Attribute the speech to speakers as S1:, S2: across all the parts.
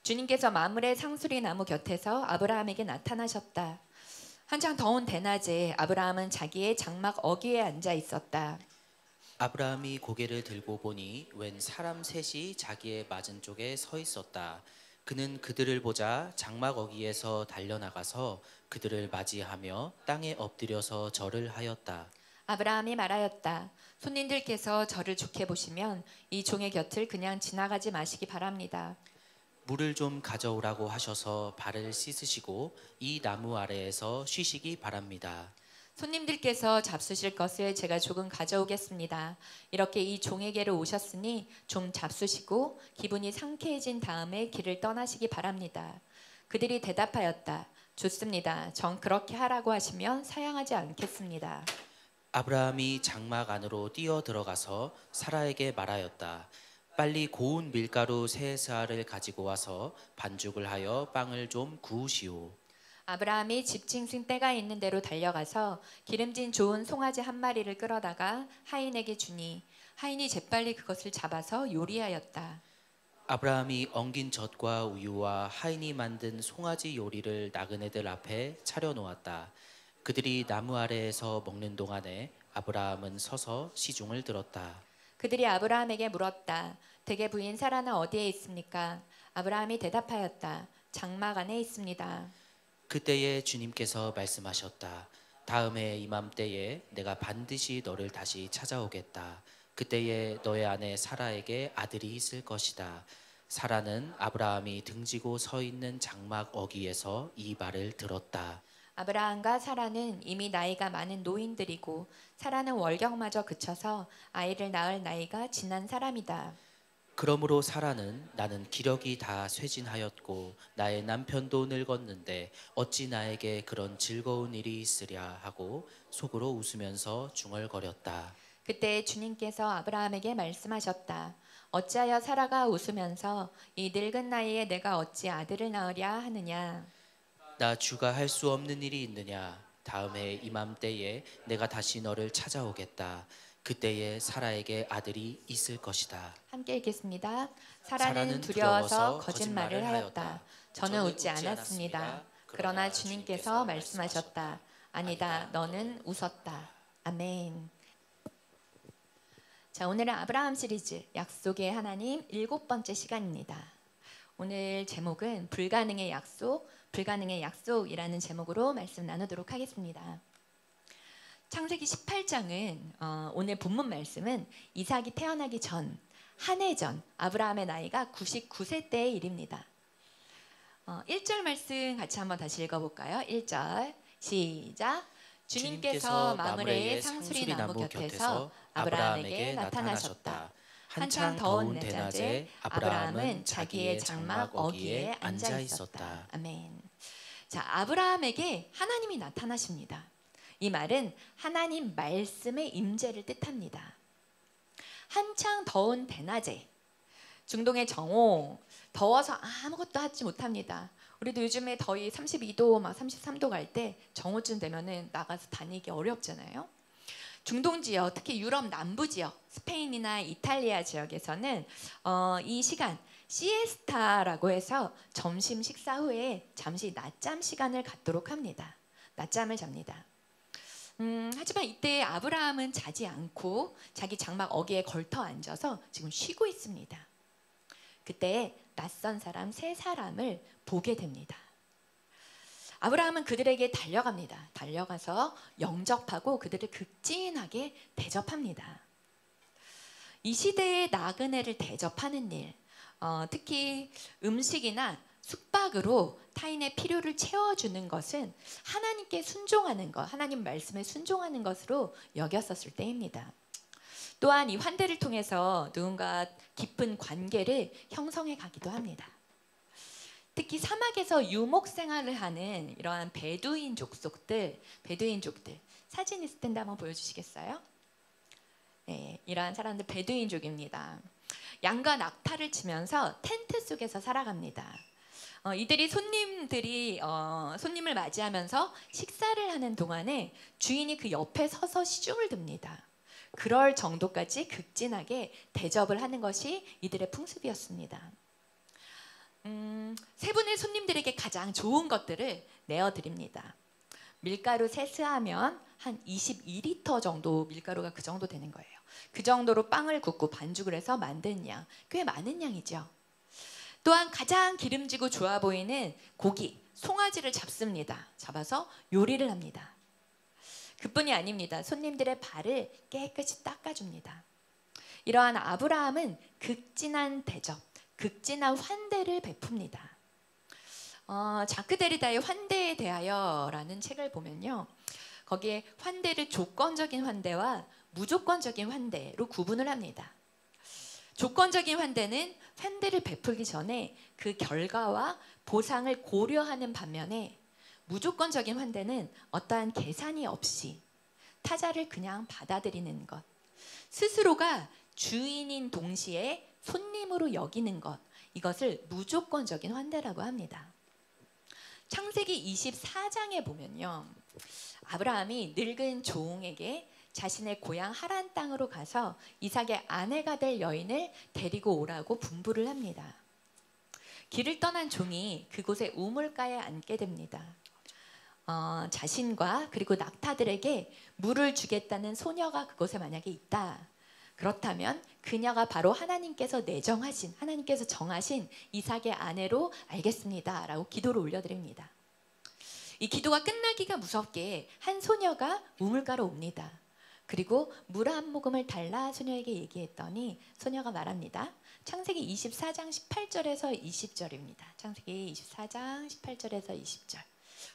S1: 주님께서 마므레 상수리 나무 곁에서 아브라함에게 나타나셨다. 한창 더운 대낮에 아브라함은 자기의 장막 어귀에 앉아 있었다.
S2: 아브라함이 고개를 들고 보니 웬 사람 셋이 자기의 맞은 쪽에 서 있었다. 그는 그들을 보자 장막 어귀에서 달려나가서 그들을 맞이하며 땅에 엎드려서 절을 하였다.
S1: 아브라함이 말하였다. 손님들께서 저를 좋게 보시면 이 종의 곁을 그냥 지나가지 마시기 바랍니다.
S2: 물을 좀 가져오라고 하셔서 발을 씻으시고 이 나무 아래에서 쉬시기 바랍니다.
S1: 손님들께서 잡수실 것을 제가 조금 가져오겠습니다. 이렇게 이 종에게로 오셨으니 좀 잡수시고 기분이 상쾌해진 다음에 길을 떠나시기 바랍니다. 그들이 대답하였다. 좋습니다. 전 그렇게 하라고 하시면 사양하지 않겠습니다.
S2: 아브라함이 장막 안으로 뛰어 들어가서 사라에게 말하였다. 빨리 고운 밀가루 세 세알을 가지고 와서 반죽을 하여 빵을 좀 구우시오.
S1: 아브라함이 집짐승 떼가 있는 데로 달려가서 기름진 좋은 송아지 한 마리를 끌어다가 하인에게 주니 하인이 재빨리 그것을 잡아서 요리하였다.
S2: 아브라함이 엉긴 젖과 우유와 하인이 만든 송아지 요리를 나그네들 앞에 차려놓았다. 그들이 나무 아래에서 먹는 동안에 아브라함은 서서 시중을 들었다.
S1: 그들이 아브라함에게 물었다. 대개 부인 사라는 어디에 있습니까? 아브라함이 대답하였다. 장막 안에 있습니다.
S2: 그때에 주님께서 말씀하셨다. 다음해 이맘때에 내가 반드시 너를 다시 찾아오겠다. 그때에 너의 아내 사라에게 아들이 있을 것이다. 사라는 아브라함이 등지고 서 있는 장막 어귀에서 이 말을 들었다.
S1: 아브라함과 사라는 이미 나이가 많은 노인들이고 사라는 월경마저 그쳐서 아이를 낳을 나이가 지난 사람이다.
S2: 그러므로 사라는 나는 기력이 다 쇠진하였고 나의 남편도 늙었는데 어찌 나에게 그런 즐거운 일이 있으랴 하고 속으로 웃으면서 중얼거렸다.
S1: 그때 주님께서 아브라함에게 말씀하셨다. 어찌하여 사라가 웃으면서 이 늙은 나이에 내가 어찌 아들을 낳으랴 하느냐.
S2: 나 주가 할 수 없는 일이 있느냐. 다음해 이맘때에 내가 다시 너를 찾아오겠다. 그때에 사라에게 아들이 있을 것이다.
S1: 함께 읽겠습니다. 사라는 두려워서 거짓말을 하였다. 저는 웃지 않았습니다. 그러나 주님께서 말씀하셨다. 아니다, 너는 웃었다. 아멘. 자, 오늘은 아브라함 시리즈 약속의 하나님 7번째 시간입니다. 오늘 제목은 불가능의 약속, 불가능의 약속이라는 제목으로 말씀 나누도록 하겠습니다. 창세기 18장은 오늘 본문 말씀은 이삭이 태어나기 전, 한 해 전 아브라함의 나이가 99세 때의 일입니다. 1절 말씀 같이 한번 다시 읽어볼까요? 1절 시작. 주님께서 마므레의 상수리 나무 곁에서 아브라함에게 나타나셨다. 한창 더운 대낮에 아브라함은 자기의 장막 어귀에 앉아 있었다. 아멘. 자, 아브라함에게 하나님이 나타나십니다. 이 말은 하나님 말씀의 임재를 뜻합니다. 한창 더운 대낮에 중동의 정오, 더워서 아무것도 하지 못합니다. 우리도 요즘에 더위 32도, 막 33도 갈 때 정오쯤 되면은 나가서 다니기 어렵잖아요. 중동 지역, 특히 유럽 남부 지역, 스페인이나 이탈리아 지역에서는 이 시간 시에스타라고 해서 점심 식사 후에 잠시 낮잠 시간을 갖도록 합니다. 낮잠을 잡니다. 하지만 이때 아브라함은 자지 않고 자기 장막 어귀에 걸터 앉아서 지금 쉬고 있습니다. 그때 낯선 사람 세 사람을 보게 됩니다. 아브라함은 그들에게 달려갑니다. 달려가서 영접하고 그들을 극진하게 대접합니다. 이 시대의 나그네를 대접하는 일, 특히 음식이나 숙박으로 타인의 필요를 채워주는 것은 하나님께 순종하는 것, 하나님 말씀에 순종하는 것으로 여겼었을 때입니다. 또한 이 환대를 통해서 누군가 깊은 관계를 형성해 가기도 합니다. 특히 사막에서 유목 생활을 하는 이러한 베두인족들 사진 있을 텐데 한번 보여주시겠어요? 네, 이러한 사람들 베두인족입니다. 양과 낙타를 치면서 텐트 속에서 살아갑니다. 이들이 손님을 맞이하면서 식사를 하는 동안에 주인이 그 옆에 서서 시중을 듭니다. 그럴 정도까지 극진하게 대접을 하는 것이 이들의 풍습이었습니다. 세 분의 손님들에게 가장 좋은 것들을 내어드립니다. 밀가루 세스하면 한 22리터 정도 밀가루가 그 정도 되는 거예요. 그 정도로 빵을 굽고 반죽을 해서 만든 양, 꽤 많은 양이죠. 또한 가장 기름지고 좋아 보이는 고기, 송아지를 잡습니다. 잡아서 요리를 합니다. 그뿐이 아닙니다. 손님들의 발을 깨끗이 닦아줍니다. 이러한 아브라함은 극진한 대접, 극진한 환대를 베풉니다. 자크 데리다의 환대에 대하여라는 책을 보면요, 거기에 환대를 조건적인 환대와 무조건적인 환대로 구분을 합니다. 조건적인 환대는 환대를 베풀기 전에 그 결과와 보상을 고려하는 반면에, 무조건적인 환대는 어떠한 계산이 없이 타자를 그냥 받아들이는 것, 스스로가 주인인 동시에 손님으로 여기는 것, 이것을 무조건적인 환대라고 합니다. 창세기 24장에 보면요, 아브라함이 늙은 종에게 자신의 고향 하란 땅으로 가서 이삭의 아내가 될 여인을 데리고 오라고 분부를 합니다. 길을 떠난 종이 그곳의 우물가에 앉게 됩니다. 자신과 그리고 낙타들에게 물을 주겠다는 소녀가 그곳에 만약에 있다, 그렇다면 그녀가 바로 하나님께서 정하신 이삭의 아내로 알겠습니다 라고 기도를 올려드립니다. 이 기도가 끝나기가 무섭게 한 소녀가 우물가로 옵니다. 그리고 물 한 모금을 달라 소녀에게 얘기했더니 소녀가 말합니다. 창세기 24장 18절에서 20절입니다. 창세기 24장 18절에서 20절.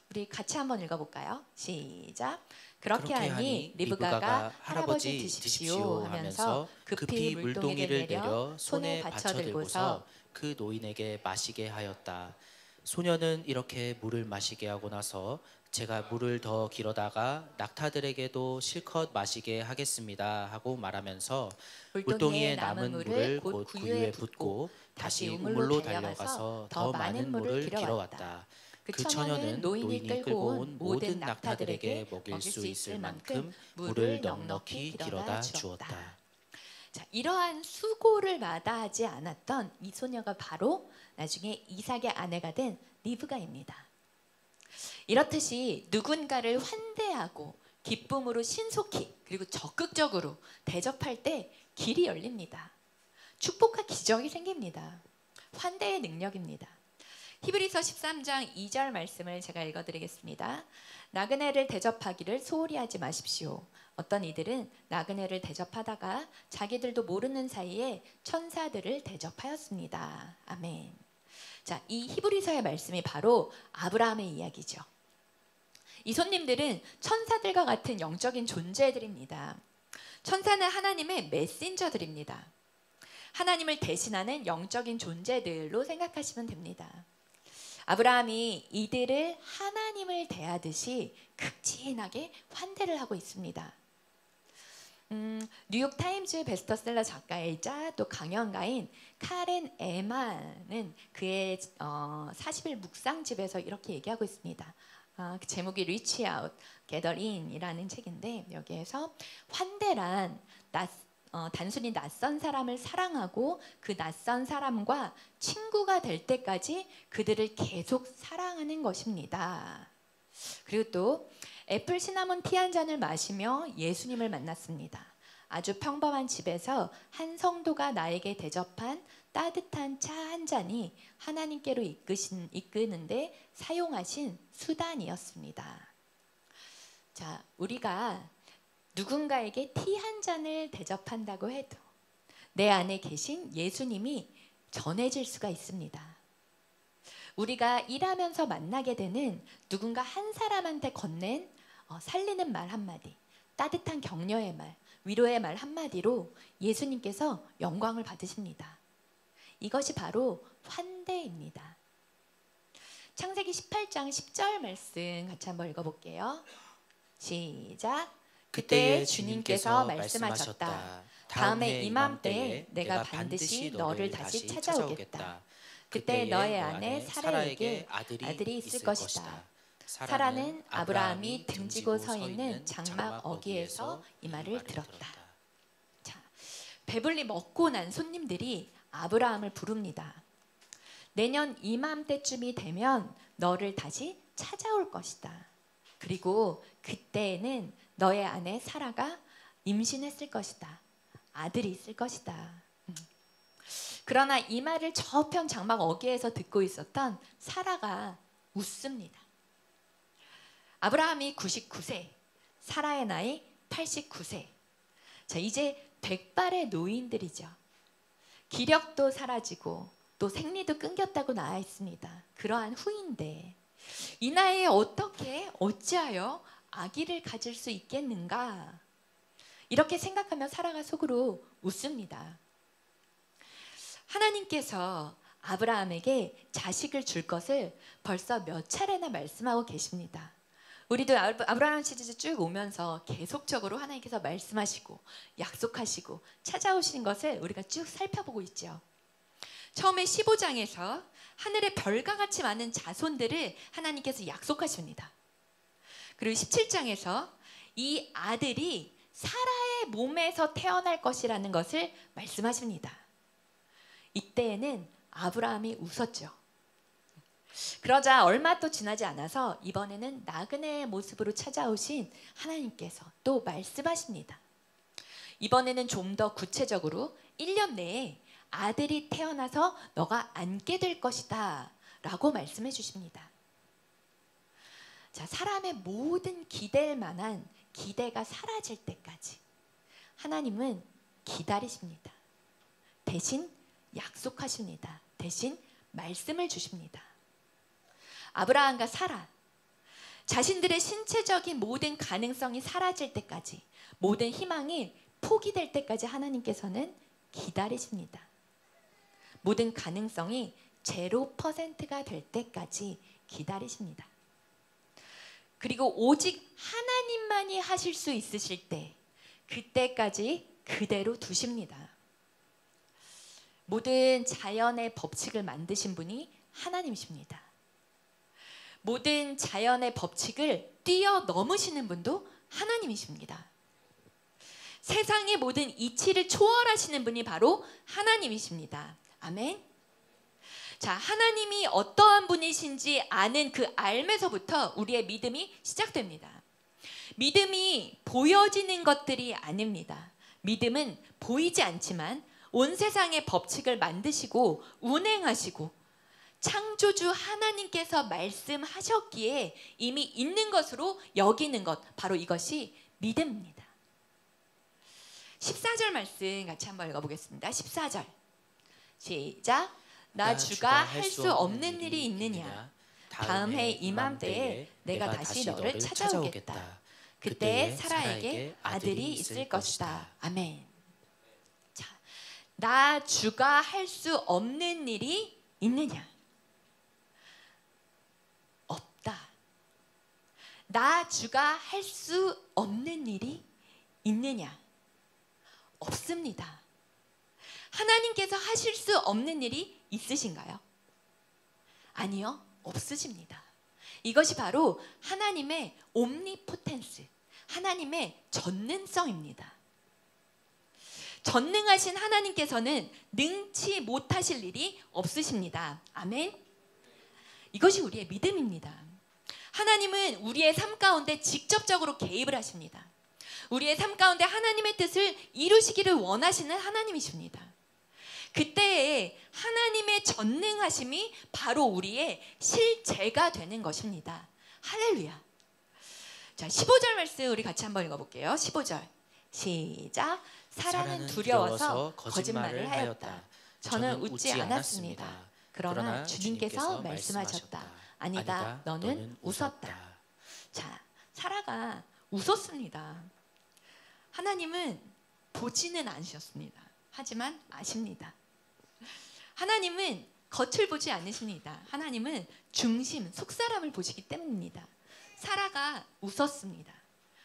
S1: 우리 같이 한번 읽어볼까요? 시작. 그렇게 하니 리브가가 할아버지 드십시오 하면서 급히 물동이를 내려 손에 받쳐들고서
S2: 그 노인에게 마시게 하였다. 소녀는 이렇게 물을 마시게 하고 나서 제가 물을 더 길어다가 낙타들에게도 실컷 마시게 하겠습니다 하고 말하면서 물동이에 남은 물을 곧 구유에 붓고 다시 우물로 달려가서 더 많은 물을 길어왔다. 그 처녀는 노인이 끌고 온 모든 낙타들에게 먹일 수 있을 만큼 물을 넉넉히 길어다 주었다.
S1: 자, 이러한 수고를 마다하지 않았던 이 소녀가 바로 나중에 이삭의 아내가 된 리브가입니다. 이렇듯이 누군가를 환대하고 기쁨으로 신속히 그리고 적극적으로 대접할 때 길이 열립니다. 축복과 기적이 생깁니다. 환대의 능력입니다. 히브리서 13장 2절 말씀을 제가 읽어드리겠습니다. 나그네를 대접하기를 소홀히 하지 마십시오. 어떤 이들은 나그네를 대접하다가 자기들도 모르는 사이에 천사들을 대접하였습니다. 아멘. 자, 이 히브리서의 말씀이 바로 아브라함의 이야기죠. 이 손님들은 천사들과 같은 영적인 존재들입니다. 천사는 하나님의 메신저들입니다. 하나님을 대신하는 영적인 존재들로 생각하시면 됩니다. 아브라함이 이들을 하나님을 대하듯이 극진하게 환대를 하고 있습니다. 뉴욕 타임즈 베스트셀러 작가이자 또 강연가인 카렌 에마는 그의 40일 묵상집에서 이렇게 얘기하고 있습니다. 그 제목이 Reach Out, Gather In이라는 책인데, 여기에서 환대란 단순히 낯선 사람을 사랑하고 그 낯선 사람과 친구가 될 때까지 그들을 계속 사랑하는 것입니다. 그리고 또 애플 시나몬 티 한 잔을 마시며 예수님을 만났습니다. 아주 평범한 집에서 한 성도가 나에게 대접한 따뜻한 차 한 잔이 하나님께로 이끄는데 사용하신 수단이었습니다. 자, 우리가 누군가에게 티 한 잔을 대접한다고 해도 내 안에 계신 예수님이 전해질 수가 있습니다. 우리가 일하면서 만나게 되는 누군가 한 사람한테 건넨 살리는 말 한마디, 따뜻한 격려의 말, 위로의 말 한마디로 예수님께서 영광을 받으십니다. 이것이 바로 환대입니다. 창세기 18장 10절 말씀 같이 한번 읽어볼게요. 시작. 그때 주님께서 말씀하셨다. 다음에 이맘때에 내가 반드시 너를 다시 찾아오겠다. 그때 너의 아내 사라에게 아들이 있을 것이다. 사라는 아브라함이 등지고 서 있는 장막 어귀에서 이 말을 들었다. 자, 배불리 먹고 난 손님들이 아브라함을 부릅니다. 내년 이맘때쯤이 되면 너를 다시 찾아올 것이다. 그리고 그때에는 너의 아내 사라가 임신했을 것이다. 아들이 있을 것이다. 그러나 이 말을 저편 장막 어귀에서 듣고 있었던 사라가 웃습니다. 아브라함이 99세, 사라의 나이 89세. 자, 이제 백발의 노인들이죠. 기력도 사라지고 또 생리도 끊겼다고 나와 있습니다. 그러한 후인데 이 나이에 어찌하여 아기를 가질 수 있겠는가? 이렇게 생각하며 사라가 속으로 웃습니다. 하나님께서 아브라함에게 자식을 줄 것을 벌써 몇 차례나 말씀하고 계십니다. 우리도 아브라함 시리즈 쭉 오면서 계속적으로 하나님께서 말씀하시고 약속하시고 찾아오시는 것을 우리가 쭉 살펴보고 있죠. 처음에 15장에서 하늘의 별과 같이 많은 자손들을 하나님께서 약속하십니다. 그리고 17장에서 이 아들이 사라의 몸에서 태어날 것이라는 것을 말씀하십니다. 이때에는 아브라함이 웃었죠. 그러자 얼마 또 지나지 않아서 이번에는 나그네의 모습으로 찾아오신 하나님께서 또 말씀하십니다. 이번에는 좀 더 구체적으로 1년 내에 아들이 태어나서 너가 안게 될 것이다 라고 말씀해 주십니다. 자, 사람의 모든 기댈 만한 기대가 사라질 때까지 하나님은 기다리십니다. 대신 약속하십니다. 대신 말씀을 주십니다. 아브라함과 사라, 자신들의 신체적인 모든 가능성이 사라질 때까지, 모든 희망이 포기될 때까지 하나님께서는 기다리십니다. 모든 가능성이 0%가 될 때까지 기다리십니다. 그리고 오직 하나님만이 하실 수 있으실 때, 그때까지 그대로 두십니다. 모든 자연의 법칙을 만드신 분이 하나님이십니다. 모든 자연의 법칙을 뛰어넘으시는 분도 하나님이십니다. 세상의 모든 이치를 초월하시는 분이 바로 하나님이십니다. 아멘. 자, 하나님이 어떠한 분이신지 아는 그 알면서부터 우리의 믿음이 시작됩니다. 믿음이 보여지는 것들이 아닙니다. 믿음은 보이지 않지만 온 세상의 법칙을 만드시고 운행하시고 창조주 하나님께서 말씀하셨기에 이미 있는 것으로 여기는 것, 바로 이것이 믿음입니다. 14절 말씀 같이 한번 읽어보겠습니다. 14절 시작. 나 주가 할 수 없는 일이 있느냐? 다음 해 이맘때에 내가 다시 너를 찾아오겠다. 그때 사라에게 아들이 있을 것이다. 아멘. 자, 나 주가 할 수 없는 일이 있느냐? 없다. 나 주가 할 수 없는 일이 있느냐? 없습니다. 하나님께서 하실 수 없는 일이 있으신가요? 아니요, 없으십니다. 이것이 바로 하나님의 옴니포텐스, 하나님의 전능성입니다. 전능하신 하나님께서는 능치 못하실 일이 없으십니다. 아멘. 이것이 우리의 믿음입니다. 하나님은 우리의 삶 가운데 직접적으로 개입을 하십니다. 우리의 삶 가운데 하나님의 뜻을 이루시기를 원하시는 하나님이십니다. 그때에 하나님의 전능하심이 바로 우리의 실제가 되는 것입니다. 할렐루야. 자, 15절 말씀 우리 같이 한번 읽어볼게요. 15절 시작. 사라는 두려워서 거짓말을 하였다. 저는 웃지 않았습니다. 그러나 주님께서 말씀하셨다. 아니다, 너는 웃었다. 자, 사라가 웃었습니다. 하나님은 보지는 않으셨습니다. 하지만 아십니다. 하나님은 겉을 보지 않으십니다. 하나님은 중심, 속사람을 보시기 때문입니다. 사라가 웃었습니다.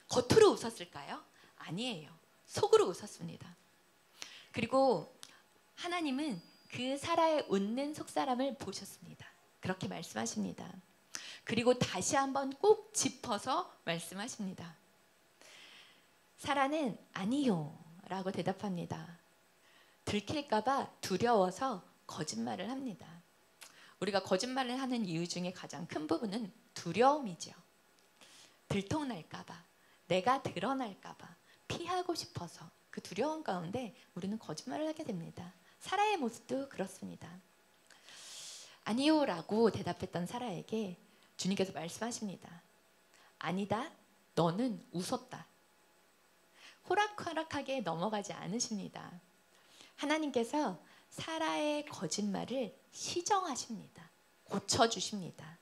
S1: 겉으로 웃었을까요? 아니에요. 속으로 웃었습니다. 그리고 하나님은 그 사라의 웃는 속사람을 보셨습니다. 그렇게 말씀하십니다. 그리고 다시 한번 꼭 짚어서 말씀하십니다. 사라는 아니요 라고 대답합니다. 들킬까 봐 두려워서 거짓말을 합니다. 우리가 거짓말을 하는 이유 중에 가장 큰 부분은 두려움이죠. 들통날까봐, 내가 드러날까봐, 피하고 싶어서 그 두려움 가운데 우리는 거짓말을 하게 됩니다. 사라의 모습도 그렇습니다. 아니요 라고 대답했던 사라에게 주님께서 말씀하십니다. 아니다, 너는 웃었다. 호락호락하게 넘어가지 않으십니다. 하나님께서 사라의 거짓말을 시정하십니다. 고쳐주십니다.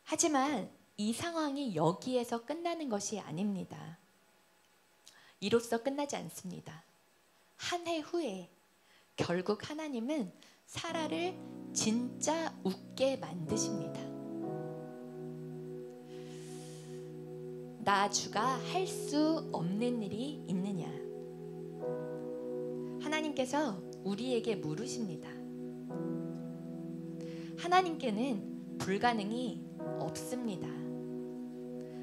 S1: 하지만 이 상황이 여기에서 끝나는 것이 아닙니다. 이로써 끝나지 않습니다. 한 해 후에 결국 하나님은 사라를 진짜 웃게 만드십니다. 나 주가 할 수 없는 일이 있느냐? 하나님께서 우리에게 물으십니다. 하나님께는 불가능이 없습니다.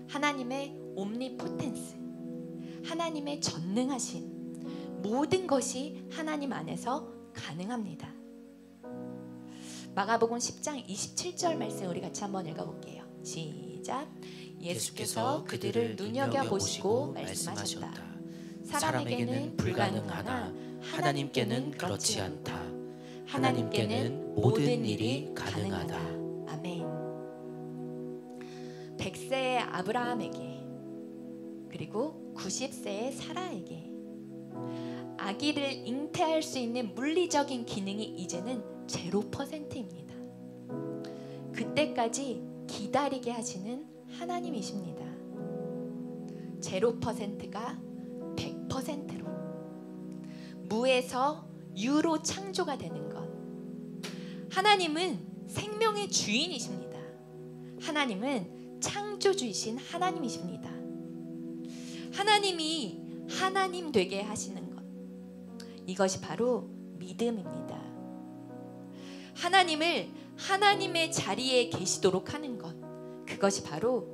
S1: 하나님의 옴니포텐스, 하나님의 전능하심, 모든 것이 하나님 안에서 가능합니다. 마가복음 10장 27절 말씀 우리 같이 한번 읽어볼게요. 시작. 예수께서 그들을 눈여겨보시고 말씀하셨다. 사람에게는 불가능하나 하나님께는 그렇지 않다. 하나님께는 모든 일이 가능하다. 아멘. 100세의 아브라함에게 그리고 90세의 사라에게 아기를 잉태할 수 있는 물리적인 기능이 이제는 0%입니다. 그때까지 기다리게 하시는 하나님이십니다. 0%가 100%로 무에서 유로 창조가 되는 것. 하나님은 생명의 주인이십니다. 하나님은 창조주이신 하나님이십니다. 하나님이 하나님 되게 하시는 것, 이것이 바로 믿음입니다. 하나님을 하나님의 자리에 계시도록 하는 것, 그것이 바로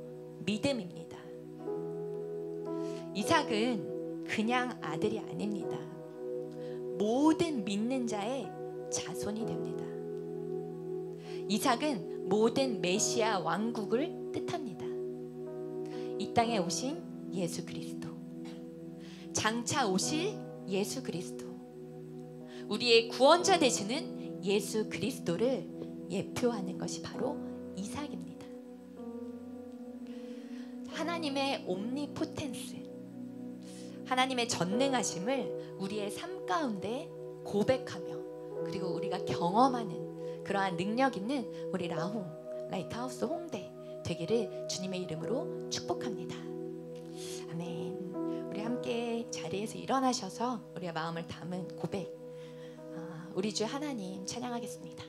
S1: 믿음입니다. 이삭은 그냥 아들이 아닙니다. 모든 믿는 자의 자손이 됩니다. 이삭은 모든 메시아 왕국을 뜻합니다. 이 땅에 오신 예수 그리스도, 장차 오실 예수 그리스도, 우리의 구원자 되시는 예수 그리스도를 예표하는 것이 바로 이삭입니다. 하나님의 옴니포텐스, 하나님의 전능하심을 우리의 삶 가운데 고백하며 그리고 우리가 경험하는 그러한 능력 있는 우리 라홍 라이트하우스 홍대 되기를 주님의 이름으로 축복합니다. 아멘. 우리 함께 자리에서 일어나셔서 우리의 마음을 담은 고백, 우리 주 하나님 찬양하겠습니다.